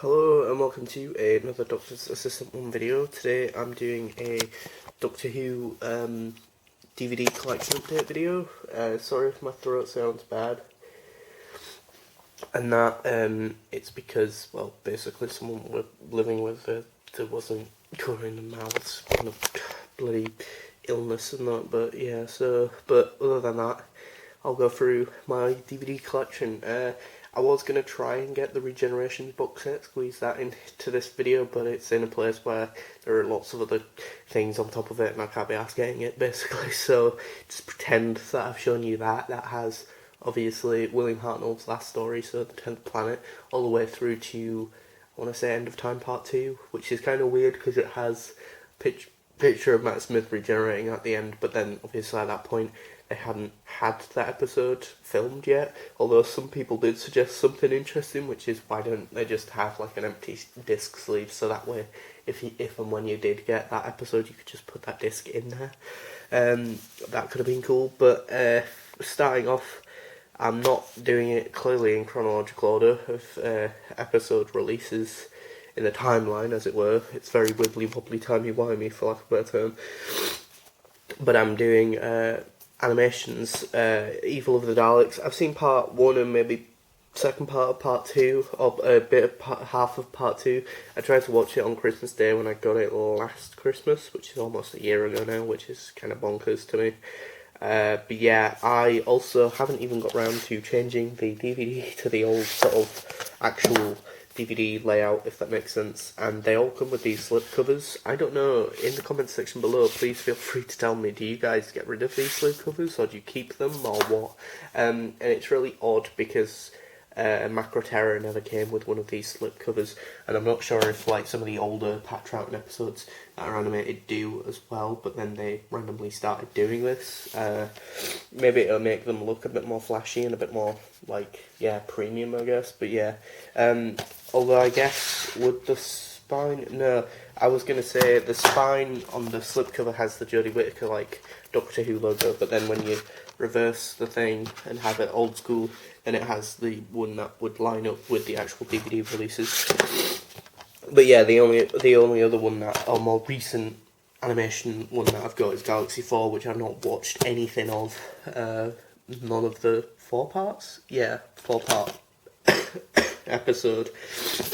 Hello and welcome to another Doctor's Assistant 1 video. Today I'm doing a Doctor Who DVD collection update video. Sorry if my throat sounds bad. And that it's because, well, basically someone we're living with that wasn't covering the mouths, kind of bloody illness and that, but yeah, but other than that, I'll go through my DVD collection. I was going to try and get the Regeneration box set, squeeze that into this video, but it's in a place where there are lots of other things on top of it and I can't be asked getting it, basically. So just pretend that I've shown you that. That has, obviously, William Hartnell's last story, so The 10th Planet, all the way through to, I want to say, End of Time Part 2, which is kind of weird because it has picture of Matt Smith regenerating at the end, but then obviously at that point they hadn't had that episode filmed yet, although some people did suggest something interesting, which is why don't they just have like an empty disc sleeve, so that way if and when you did get that episode you could just put that disc in there. That could have been cool, but starting off, I'm not doing it clearly in chronological order of episode releases in the timeline, as it were. It's very wibbly wobbly timey wimey, for lack of a better term. But I'm doing animations. Evil of the Daleks. I've seen part 1 and maybe second part of part 2, or a bit of half of part 2. I tried to watch it on Christmas Day when I got it last Christmas, which is almost a year ago now, which is kind of bonkers to me. But yeah, I also haven't even got round to changing the DVD to the old sort of actual DVD layout, if that makes sense, and they all come with these slip covers. I don't know, in the comments section below, please feel free to tell me, do you guys get rid of these slip covers, or do you keep them, or what? And it's really odd because Macro Terror never came with one of these slip covers, and I'm not sure if like some of the older Pat Troughton episodes that are animated do as well, but then they randomly started doing this. Maybe it'll make them look a bit more flashy and a bit more like, yeah, premium, I guess, but yeah. Although I guess, would the spine... No, I was going to say the spine on the slipcover has the Jodie Whittaker, like, Doctor Who logo, but then when you reverse the thing and have it old school, then it has the one that would line up with the actual DVD releases. But yeah, the only other one that, or more recent animation one that I've got is Galaxy 4, which I've not watched anything of. None of the 4 parts? Yeah, 4-part episode,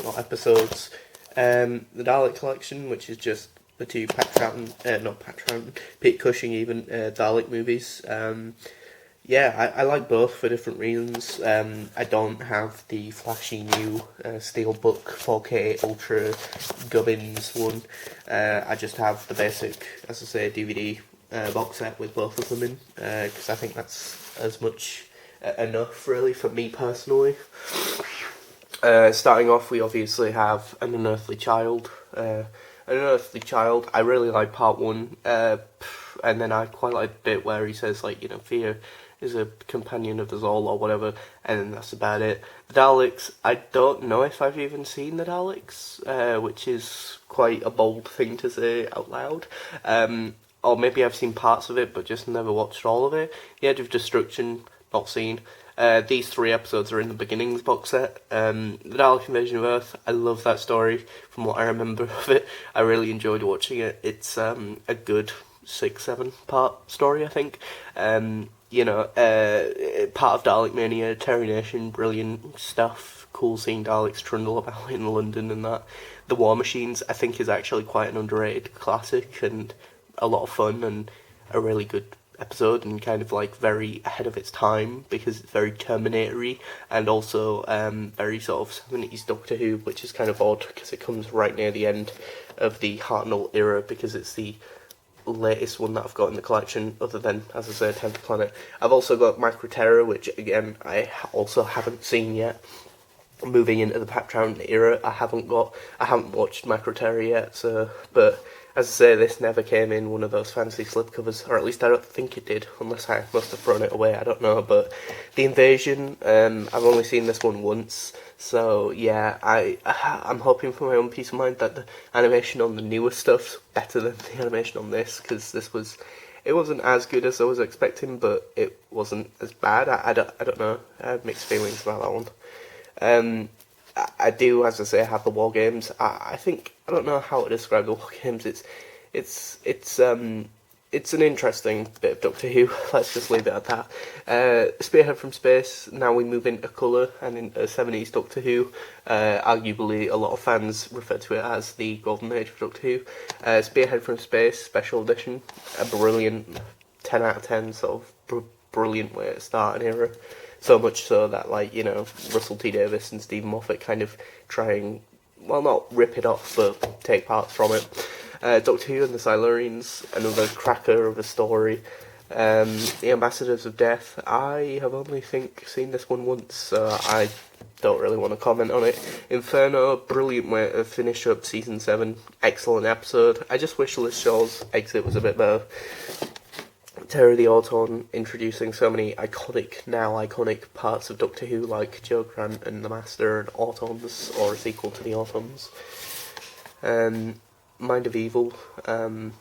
or episodes. The Dalek Collection, which is just the two Pete Cushing even, Dalek movies. Yeah, I like both for different reasons. I don't have the flashy new Steelbook 4K Ultra Gubbins one. I just have the basic, as I say, DVD box set with both of them in, because I think that's as much enough, really, for me personally. Starting off, we obviously have An Unearthly Child. An Unearthly Child, I really like part 1, and then I quite like the bit where he says, like, you know, fear is a companion of us all, or whatever, and then that's about it. The Daleks, I don't know if I've even seen the Daleks, which is quite a bold thing to say out loud. Or maybe I've seen parts of it, but just never watched all of it. The Edge of Destruction, not seen. These 3 episodes are in the Beginnings box set. The Dalek Invasion of Earth, I love that story. From what I remember of it, I really enjoyed watching it. It's a good 6-7 part story, I think. You know, part of Dalek Mania, Terry Nation, brilliant stuff. Cool seeing Daleks trundle about in London and that. The War Machines, I think, is actually quite an underrated classic and a lot of fun and a really good episode, and kind of like very ahead of its time because it's very Terminator-y and also very sort of 70s Doctor Who, which is kind of odd because it comes right near the end of the Hartnell era because it's the latest one that I've got in the collection, other than, as I say, 10th Planet. I've also got Macro Terror, which again I also haven't seen yet. Moving into the Pat Troughton era, I haven't watched Macro Terror yet, so, but as I say, this never came in one of those fancy slipcovers, or at least I don't think it did, unless I must have thrown it away, I don't know. But The Invasion, I've only seen this one once, so yeah, I'm hoping for my own peace of mind that the animation on the newer stuff's better than the animation on this, because it wasn't as good as I was expecting, but it wasn't as bad. I don't know, I had mixed feelings about that one. I do, as I say, have the war games. I think I don't know how to describe the war games. It's an interesting bit of Doctor Who. Let's just leave it at that. Spearhead from Space. Now we move into colour and into 70s Doctor Who. Arguably, a lot of fans refer to it as the golden age of Doctor Who. Spearhead from Space Special Edition. A brilliant 10 out of 10 sort of brilliant way to start an era. So much so that, like, you know, Russell T Davies and Stephen Moffat kind of try and, well, not rip it off, but take parts from it. Doctor Who and the Silurians, another cracker of a story. The Ambassadors of Death, I have only seen this one once, so I don't really want to comment on it. Inferno, brilliant way to finish up Season 7, excellent episode. I just wish Liz Shaw's exit was a bit better. Terror of the Auton, introducing so many iconic parts of Doctor Who, like Jo Grant and the Master and Autons, or a sequel to the Autons. Mind of Evil, I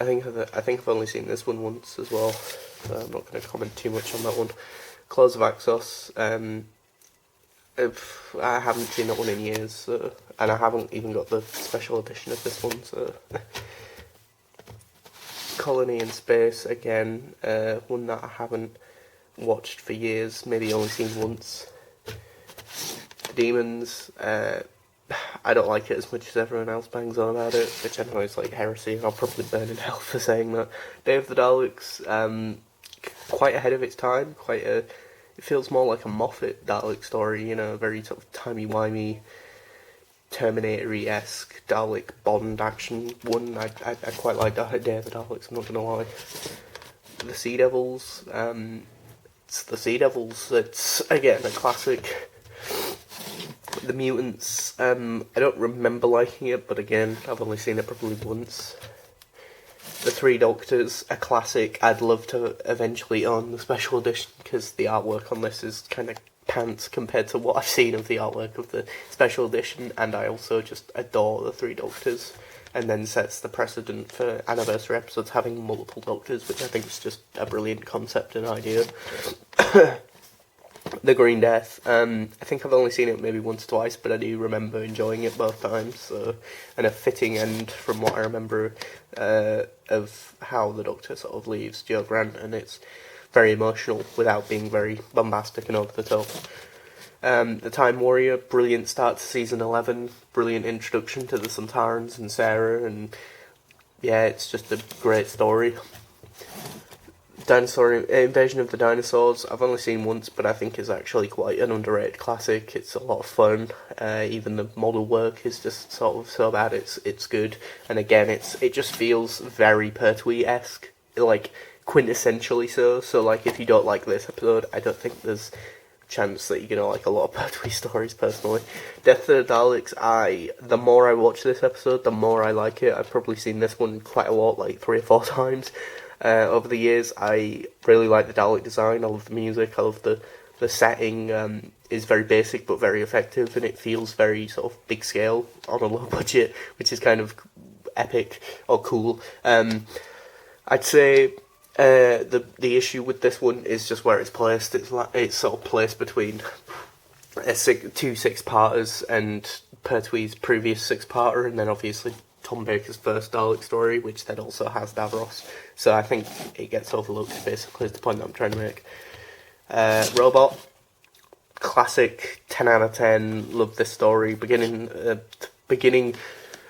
think I've only seen this one once as well, so I'm not going to comment too much on that one. Claws of Axos, I haven't seen that one in years, and I haven't even got the special edition of this one, so... Colony in Space, again, one that I haven't watched for years, maybe only seen once. The Demons, I don't like it as much as everyone else bangs on about it, which I know is like heresy, and I'll probably burn in hell for saying that. Day of the Daleks, quite ahead of its time, it feels more like a Moffat Dalek story, you know, very sort of timey-wimey, Terminator-esque Dalek Bond action one. I quite like Day of the Daleks, I'm not going to lie. The Sea Devils, it's the Sea Devils, it's again a classic. The Mutants, I don't remember liking it, but again, I've only seen it probably once. The Three Doctors, a classic. I'd love to eventually own the special edition, because the artwork on this is kind of pants compared to what I've seen of the artwork of the special edition, and I also just adore the Three Doctors, and then sets the precedent for anniversary episodes having multiple Doctors, which I think is just a brilliant concept and idea. The Green Death, I think I've only seen it maybe once or twice, but I do remember enjoying it both times, and a fitting end from what I remember of how the Doctor sort of leaves Jo Grant, and it's very emotional without being very bombastic and over the top. The Time Warrior, brilliant start to season 11, brilliant introduction to the Sontarans and Sarah, and yeah, it's just a great story. Invasion of the Dinosaurs, I've only seen once, but I think is actually quite an underrated classic. It's a lot of fun. Even the model work is just sort of so bad it's good. And again, it just feels very Pertwee-esque, like quintessentially so. So like, if you don't like this episode, I don't think there's chance that you're gonna like a lot of Pertwee stories personally. Death of the Daleks, the more I watch this episode, the more I like it. I've probably seen this one quite a lot, like 3 or 4 times. Over the years, I really like the Dalek design. I love the music. I love the setting. Is very basic but very effective, and it feels very sort of big scale on a low budget, which is kind of epic or cool. I'd say the issue with this one is just where it's placed. It's sort of placed between two 6-parters and Pertwee's previous 6-parter, and then obviously Tom Baker's first Dalek story, which then also has Davros. So I think it gets overlooked, basically, is the point that I'm trying to make. Robot, classic, 10 out of 10, love this story. Beginning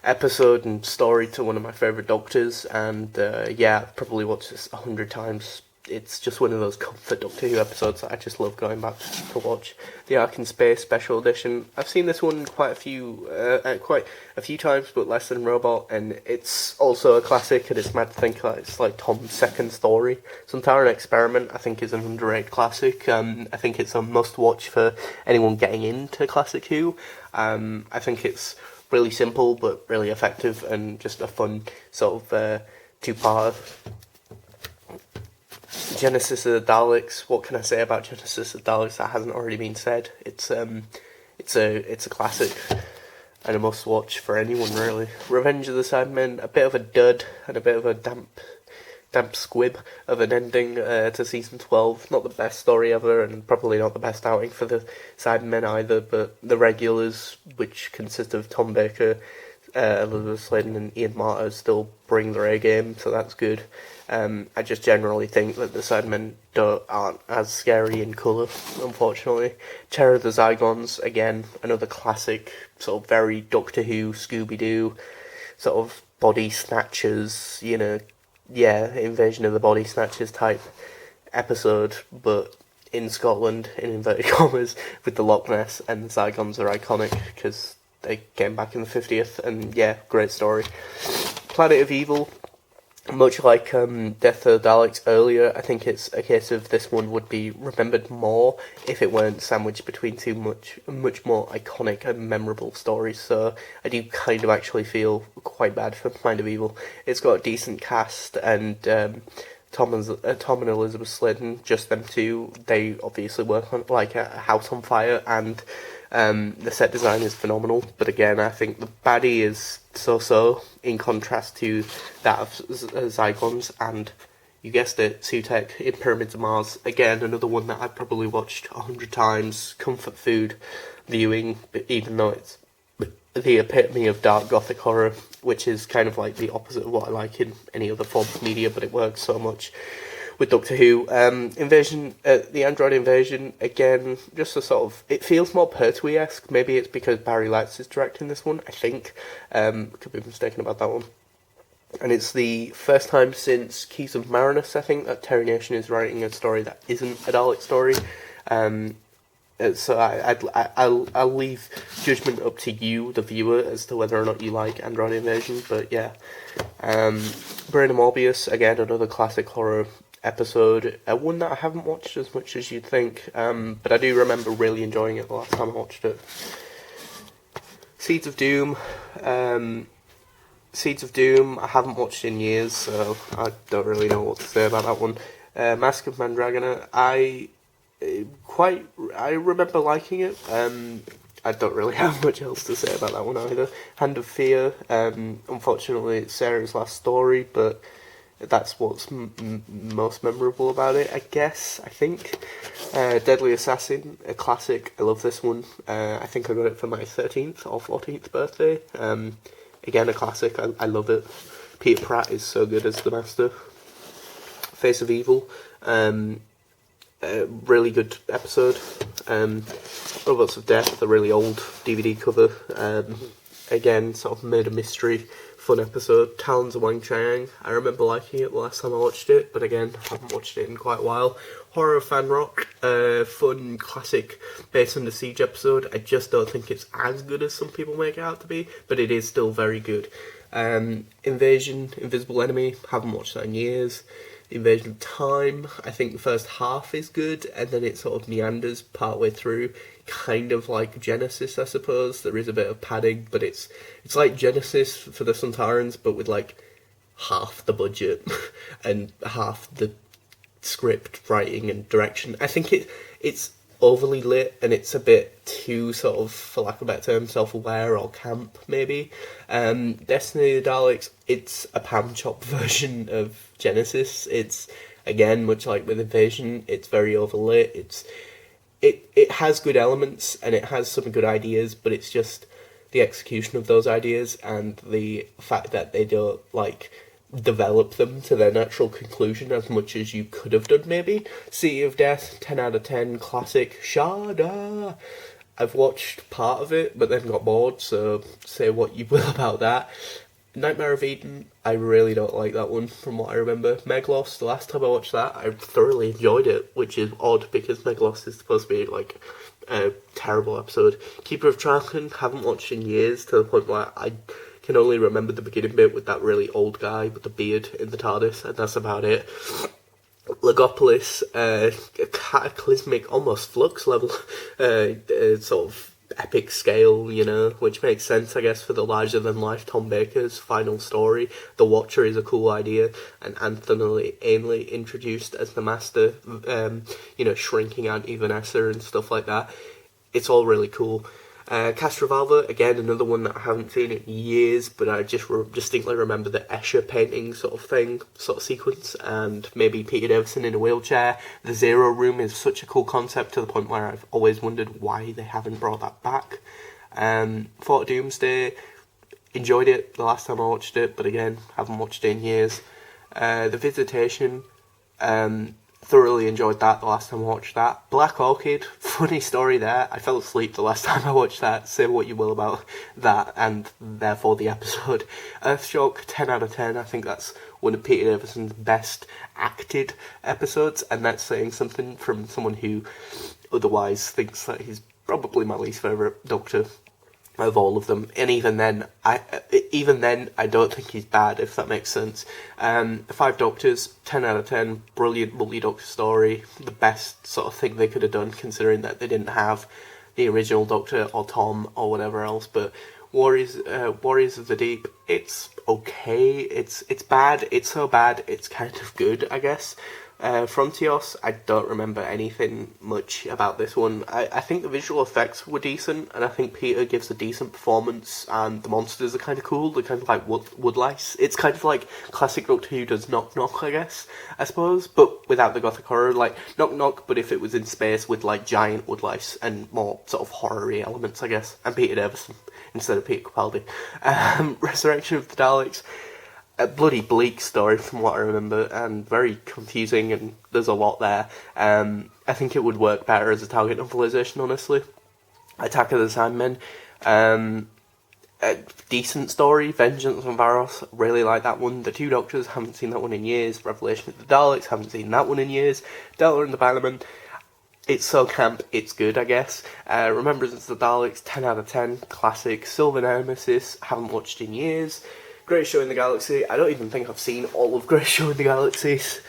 episode and story to one of my favourite Doctors, and yeah, I've probably watched this 100 times. It's just one of those comfort Doctor Who episodes that I just love going back to watch. The Ark in Space Special Edition. I've seen this one quite a few times, but less than Robot, and it's also a classic, and it's mad to think that it's like Tom's second story. Sontaran Experiment, I think, is an underrated classic. I think it's a must-watch for anyone getting into Classic Who. I think it's really simple, but really effective, and just a fun sort of 2-parter. Genesis of the Daleks. What can I say about Genesis of the Daleks that hasn't already been said? It's a classic and a must watch for anyone really. Revenge of the Cybermen, a bit of a dud and a bit of a damp damp squib of an ending to season 12. Not the best story ever, and probably not the best outing for the Sidemen either, but the regulars, which consist of Tom Baker, Elizabeth Sladen and Ian Marter, still bring their A game, so that's good. I just generally think that the Sidemen aren't as scary in colour, unfortunately. Terror of the Zygons, again, another classic, sort of very Doctor Who, Scooby-Doo, sort of body snatchers, Invasion of the Body Snatchers type episode, but in Scotland, in inverted commas, with the Loch Ness, and the Zygons are iconic, because they came back in the 50th, and yeah, great story. Planet of Evil, much like Death of the Daleks earlier, I think it's a case of this one would be remembered more if it weren't sandwiched between two much more iconic and memorable stories, so I do kind of actually feel quite bad for Planet of Evil. It's got a decent cast, and Tom and Elizabeth Sladen, just them two, they obviously work on like a house on fire, and the set design is phenomenal, but again, I think the baddie is so-so in contrast to that of Zygons, and you guessed it, Sutekh in Pyramids of Mars. Again, another one that I've probably watched 100 times, comfort food viewing, but even though it's the epitome of dark gothic horror, which is kind of like the opposite of what I like in any other form of media, but it works so much with Doctor Who. The Android Invasion, again, just a sort of, it feels more Pertwee-esque. Maybe it's because Barry Letts is directing this one, I think. Could be mistaken about that one. And it's the first time since Keys of Marinus, I think, that Terry Nation is writing a story that isn't a Dalek story. So I'll leave judgment up to you, the viewer, as to whether or not you like Android Invasion. But yeah, Brain of Morbius, again, another classic horror episode, one that I haven't watched as much as you'd think, but I do remember really enjoying it the last time I watched it. Seeds of Doom, I haven't watched in years, so I don't really know what to say about that one. Mask of Mandragora, I remember liking it. I don't really have much else to say about that one either. Hand of Fear, unfortunately it's Sarah's last story, but that's what's most memorable about it, I guess, I think. Deadly Assassin, a classic. I love this one. I think I got it for my 13th or 14th birthday. Again, a classic. I love it. Peter Pratt is so good as the Master. Face of Evil, really good episode. Robots of Death, the really old DVD cover. Again, sort of murder mystery, fun episode. Talons of Wang Chiang, I remember liking it the last time I watched it, but again, I haven't watched it in quite a while. Horror of Fan Rock, fun, classic Base Under Siege episode. I just don't think it's as good as some people make it out to be, but it is still very good. Invasion, Invisible Enemy, haven't watched that in years. The Invasion of Time, I think the first half is good, and then it sort of meanders partway through, kind of like Genesis, I suppose. There is a bit of padding, but it's like Genesis for the Sontarans, but with like half the budget and half the script writing and direction. I think it's overly lit, and it's a bit too sort of, for lack of a better term, self-aware or camp, maybe. Destiny of the Daleks, it's a Pam Chop version of Genesis. It's, again, much like with Invasion, it's very overlit. It has good elements, and it has some good ideas, but it's just the execution of those ideas and the fact that they don't, like, develop them to their natural conclusion as much as you could have done, maybe. City of Death, 10 out of 10, classic. Shada! I've watched part of it, but then got bored, so say what you will about that. Nightmare of Eden, I really don't like that one, from what I remember. Meglos, the last time I watched that, I thoroughly enjoyed it, which is odd, because Meglos is supposed to be, like, a terrible episode. Keeper of Traken, haven't watched in years, to the point where I can only remember the beginning bit with that really old guy with the beard in the TARDIS, and that's about it. Legopolis, a cataclysmic, almost Flux level, sort of epic scale, you know, which makes sense, I guess, for the larger-than-life Tom Baker's final story. The Watcher is a cool idea, and Anthony Ainley introduced as the Master, shrinking Aunt Vanessa and stuff like that. It's all really cool. Castrovalva, again, another one that I haven't seen in years, but I just distinctly remember the Escher painting sort of sequence, and maybe Peter Davison in a wheelchair. The Zero Room is such a cool concept to the point where I've always wondered why they haven't brought that back. Fort Doomsday, enjoyed it the last time I watched it, but again, haven't watched it in years. The Visitation, thoroughly enjoyed that the last time I watched that. Black Orchid, funny story there. I fell asleep the last time I watched that. Say what you will about that, and therefore the episode. Earthshock, 10 out of 10. I think that's one of Peter Davison's best acted episodes, and that's saying something from someone who otherwise thinks that he's probably my least favourite Doctor of all of them, and even then I don't think he's bad, if that makes sense. 5 Doctors, 10 out of 10, brilliant multi-Doctor story, the best sort of thing they could have done, considering that they didn't have the original Doctor or Tom or whatever else. But Warriors of the Deep, it's okay, it's bad, it's so bad, it's kind of good, I guess. Frontios, I don't remember anything much about this one. I think the visual effects were decent, and I think Peter gives a decent performance, and the monsters are kind of cool. They're kind of like woodlice. It's kind of like classic Doctor Who does Knock Knock, I guess, I suppose, but without the gothic horror, like Knock Knock, but if it was in space with like giant woodlice and more sort of horror-y elements, I guess, and Peter Davison instead of Peter Capaldi. Resurrection of the Daleks, a bloody bleak story from what I remember, and very confusing, and there's a lot there. I think it would work better as a Target novelisation, honestly. Attack of the Sandmen, a decent story. Vengeance on Varos, really like that one. The Two Doctors, haven't seen that one in years. Revelation of the Daleks, haven't seen that one in years. Delta and the Bannerman, it's so camp, it's good, I guess. Remembrance of the Daleks, 10 out of 10, classic. Silver Nemesis, haven't watched in years. Greatest Show in the Galaxy, I don't even think I've seen all of Greatest Show in the Galaxies.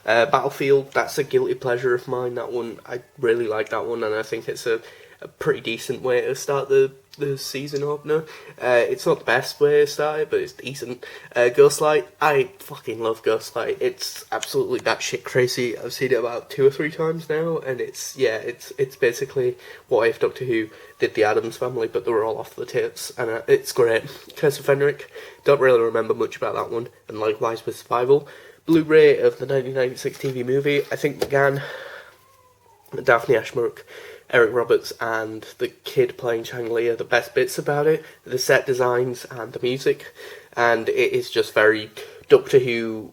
Battlefield, that's a guilty pleasure of mine, that one. I really like that one, and I think it's a pretty decent way to start the season opener. It's not the best way to start it, but it's decent. Ghostlight, I fucking love Ghostlight. It's absolutely batshit crazy. I've seen it about 2 or 3 times now, and it's basically what if Doctor Who did the Addams Family, but they were all off the tips, and it's great. Curse of Fenric, don't really remember much about that one, and likewise with Survival. Blu-ray of the 1996 TV movie, I think McGann, Daphne Ashbrook, Eric Roberts, and the kid playing Chang Li are the best bits about it. The set designs and the music, and it is just very Doctor Who,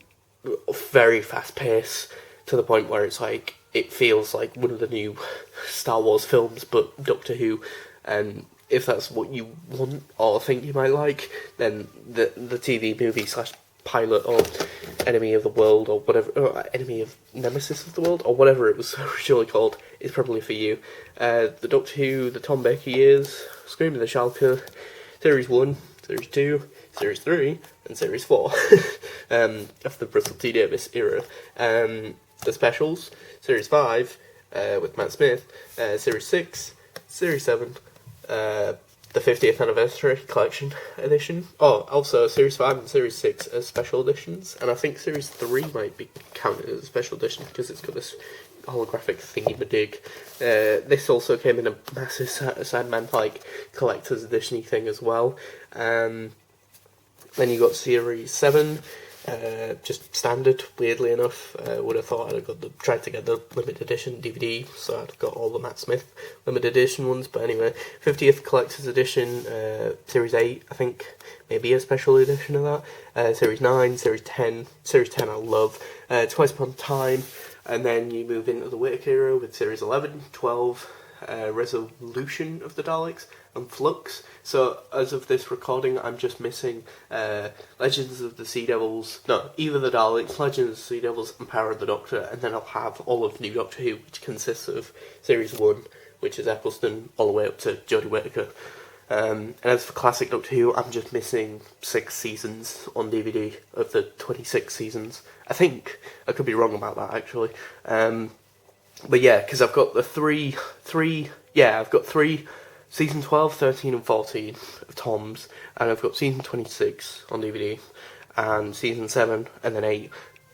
very fast paced, to the point where it's like, it feels like one of the new Star Wars films, but Doctor Who. And if that's what you want or think you might like, then the TV movie / pilot or Enemy of the World or whatever, or Enemy of Nemesis of the World or whatever it was originally called, is probably for you. The Doctor Who, the Tom Baker years, Scream of the Schalke, Series 1, Series 2, Series 3, and Series 4 of the Russell T Davies era. The specials, Series 5 with Matt Smith, Series 6, Series 7, the 50th Anniversary Collection Edition. Oh, also Series 5 and Series 6 as special editions, and I think Series 3 might be counted as a special edition because it's got this holographic thingy-madig. This also came in a massive Sandman-like collector's edition-y thing as well. Then you got Series 7, just standard, weirdly enough. Would have thought I'd have tried to get the limited edition DVD, so I'd got all the Matt Smith limited edition ones, but anyway, 50th Collector's Edition, Series 8, I think, maybe a special edition of that, Series 9, Series 10 I love, Twice Upon a Time, and then you move into the Whittaker era with Series 11, 12, Resolution of the Daleks, and Flux. So as of this recording, I'm just missing Legends of the Sea Devils, no, either the Daleks, Legends of the Sea Devils, and Power of the Doctor, and then I'll have all of New Doctor Who, which consists of Series 1, which is Eccleston, all the way up to Jodie Whittaker. And as for Classic Doctor Who, I'm just missing 6 seasons on DVD of the 26 seasons. I think, I could be wrong about that actually. But yeah, because I've got the I've got 3, season 12, 13 and 14 of Tom's, and I've got season 26 on DVD, and season 7, and then 8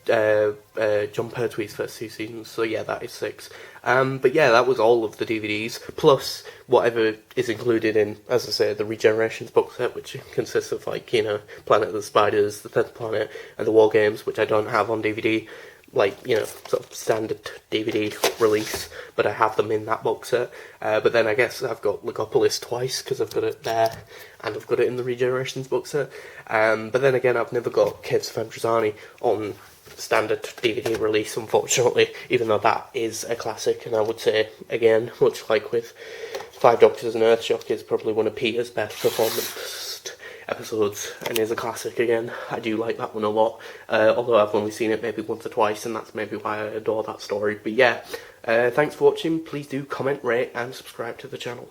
John Pertwee's first 2 seasons, so yeah, that is 6. But yeah, that was all of the DVDs, plus whatever is included in, as I say, the Regenerations box set, which consists of, like, you know, Planet of the Spiders, The 10th Planet, and the War Games, which I don't have on DVD, like, you know, sort of standard DVD release, but I have them in that box set. But then I guess I've got Legopolis twice, because I've got it there, and I've got it in the Regenerations box set. But then again, I've never got Caves of Androzani on standard DVD release, unfortunately, even though that is a classic, and I would say, again, much like with Five Doctors and Earthshock, is probably one of Peter's best performance episodes, and is a classic again. I do like that one a lot, although I've only seen it maybe once or twice, and that's maybe why I adore that story. But yeah, thanks for watching. Please do comment, rate, and subscribe to the channel.